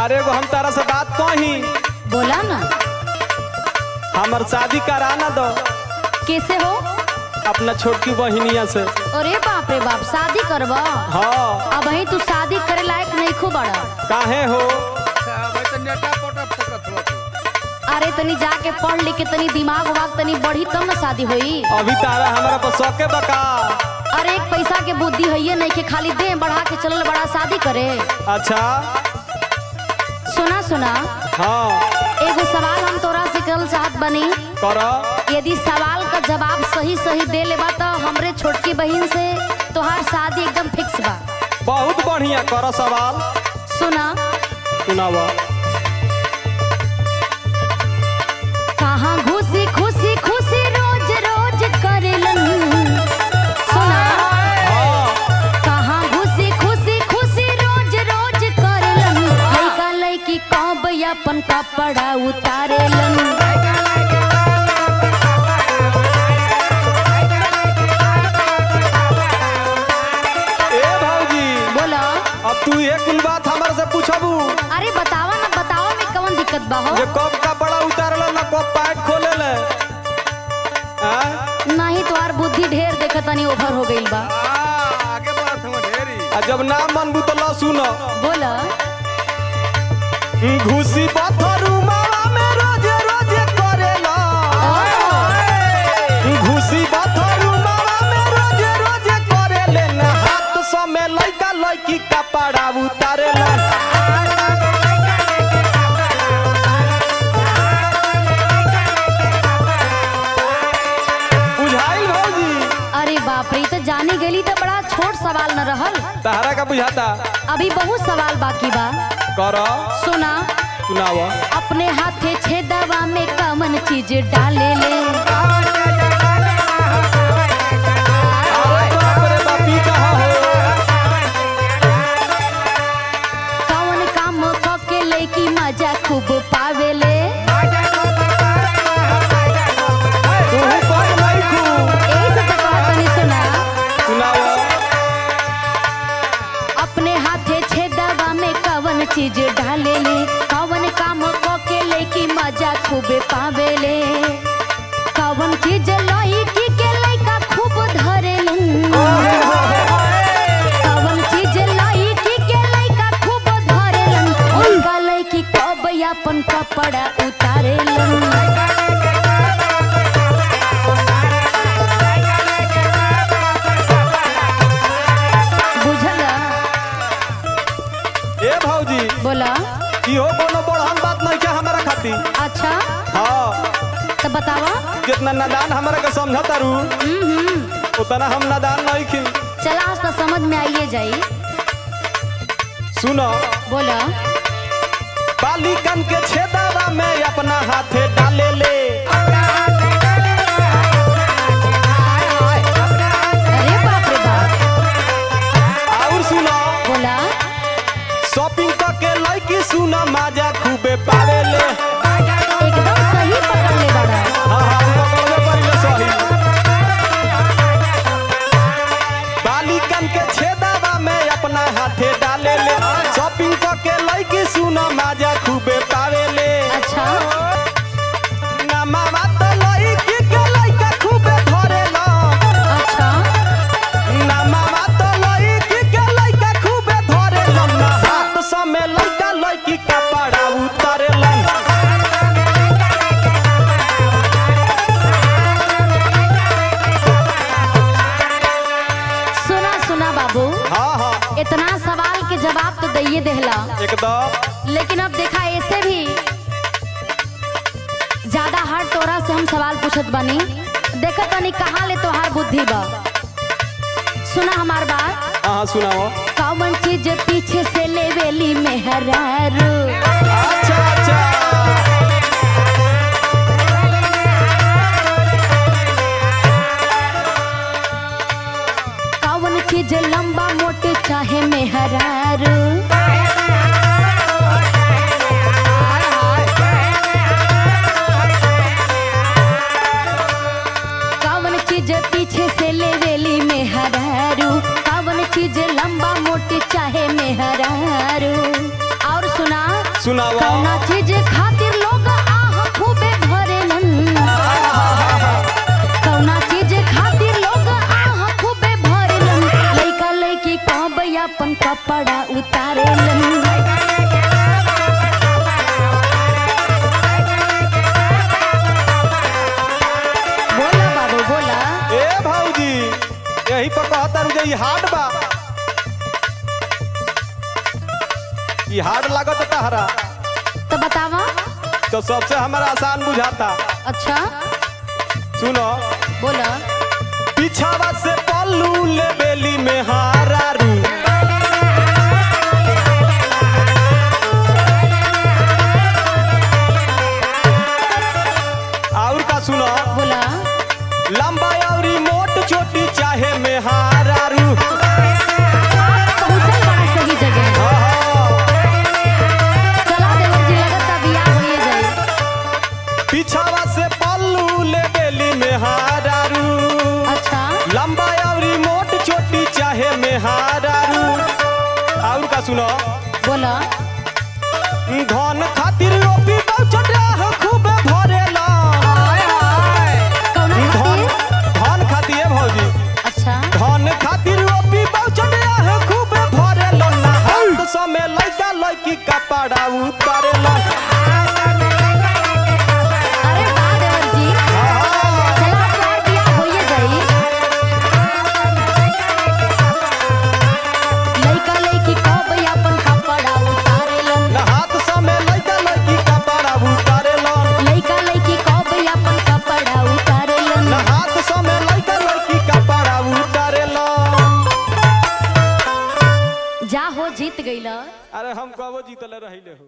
अरे वो हम तारा से बात कही। बोला ना। हमार शादी कराना दो। कैसे हो? अपना छोटकी बहिनिया से। अरे बाप रे बाप, शादी करवा? हाँ। अब ही तू शादी करे लायक नहीं खूब बड़ा। काहे हो? अरे तनी जाके पढ़ लिख के तनी दिमाग वाग तनी बढ़ी तब ना शादी हुई। अभी तारा हमारा पर शौके बका। अरे एक पैसा के बुद्धि है नहीं के खाली दे बढ़ा के चलल बड़ा शादी करे। अच्छा सुना सुना। हाँ एगो सवाल हम तोरा से करल चाहत बनी। करो। यदि सवाल का जवाब सही सही दे लेबा तो हमरे छोटकी बहन से तोहार शादी एकदम फिक्स बा। बहुत बढ़िया, करो सवाल। सुना। सुनावा। कहाँ खुशी खुशी खुशी रोज रोज करेलन। सुना। कहाँ खुशी खुशी खुशी रोज रोज करेलन। लइका लइकी कब अपन कपड़ा उतारेलन। ए भौजी। बोला। अब तू ये कुल बात हमारे से पूछबू। अरे बतावा ना, बतावा में कौन दिक्कत बा हो? ये कब कपड़ा उतारला ना कब पैंट खोले ले। नहीं तुम्हार बुद्धि ढेर देखत तनी ओभर हो गइल बा। आगे बात हम ढेरी। जब ना मनबू तो ला सुनो। बोला। घुसी पत्थरू मावा में रोज रोज करेला। घुसी पत्थरू मावा में रोज रोज करेले ना हाथ समय लइका लइकी कपड़ा उतारेला। अरे बाप रे, तो जानी गली तो बड़ा छोट सवाल न रहल। तहरा का बुझाता? अभी बहुत सवाल बाकी बा। करो। सुना। सुनावा। अपने हाथे छेदवा में कमन चीज डाले ले। कौन काम के लइकी मजा खूब पावेले। अपने हाथे छेदवा में कवन चीज डाले ले। कवन काम के लइकी मजा खूबे पावेले। कवन चीज लइकी के लइका खूब धरेलन। कवन चीज लइकी के लइका खूब धरेलन। उनका लइकी कब अपन कपड़ा उतारेलन। बोला। इहो कोनो बड़हन बात नहीं क्या हमारा खाती। अच्छा। हाँ तो बतावा। कितना नादान हमारा के समझता रू। उतना हम नादान नहीं खी। चला आज तो समझ में आइए जाई। सुनो। बोला। बालिकन के छेदावा में अपना हाथे डाले ले। अरे बाप रे बाप। और सुनो। बोला। शॉपिंग करके लइकी सुना मजा खूबे पावेले। एकदम सही पकड़ ले बड़ा। हाँ पकड़ले पड़ले सही। बालिकन के छेदावा में अपना हाथे डाले ले। शॉपिंग करके लइकी सुना मजा खूबे पावेले। अच्छा। ना मामा तो लइकी के लइका खूबे धरेला। अच्छा। ना मामा तो लइकी के लइका खूबे धरेला। ना हाथ समय लइका लइकी कपड़ा उतारेला। सुना सुना बाबू। हाँ हाँ। इतना सवाल के जवाब तो दइए देहला एकदम। लेकिन अब देखा ऐसे भी ज्यादा हार्ड तोरा से हम सवाल पूछत बानी। देखा तनी कहाँ ले तोहार बुद्धि बा। सुना हमार बात। हाँ सुनाओ। कौन चीज पीछे से लेवेली मेहरारू। अच्छा अच्छा। कौन चीज लंबा मोटे चाहे मेहरारू। कौन चीज पीछे से लेवेली मेहरारू। कौन चीज लंबा मोटे चाहे मेहरारू। और सुना। सुनावा कौना चीज खातिर लोग आह खूबे भरेलन कौना चीज खातिर लोग आह खूबे भरेलन लइका लइकी कब अपन कपड़ा उतारेलन बोला बाबू बोला ए भौजी यही पर कहता रुझे ई हार्ड बा ई हार्ड लागत तहरा तो बतावा तो सबसे हमारा आसान बुझाता अच्छा सुनो बोला पिछावा से पल्लू ले बेली में हारारू और का सुनो बोला लंबा और मोट छोटी चाहे में हारारू पहुंचल बड़ा सही जगह चला देवर जी लगता बियाह होइए जाई पिछावा से पल्लू ले बेली में हारारू अच्छा लंबा और मोट छोटी चाहे में हारारू और का सुनो बोला धन खातिर रोपी बहुचटाह खूबे भरेला कौना खातिर धन खातिर भौजी अच्छा धन खातिर रोपी बहुचटाह खूबे भरेला ना हाथ समय लइका लइकी कपड़ा उतारेला अरे वाह देवर जी चला तोहार बियाह होइए जाई लइका लइकी कब अपन कपड़ा उतारेलन ना हाथ समय लइका लइकी कपड़ा उतारेला लइका लइकी कब अपन कपड़ा उतारेलन ना हाथ समय लइका लइकी कपड़ा उतारेला जा हो जीत गइला अरे हम कबो जीतले रहिले हो।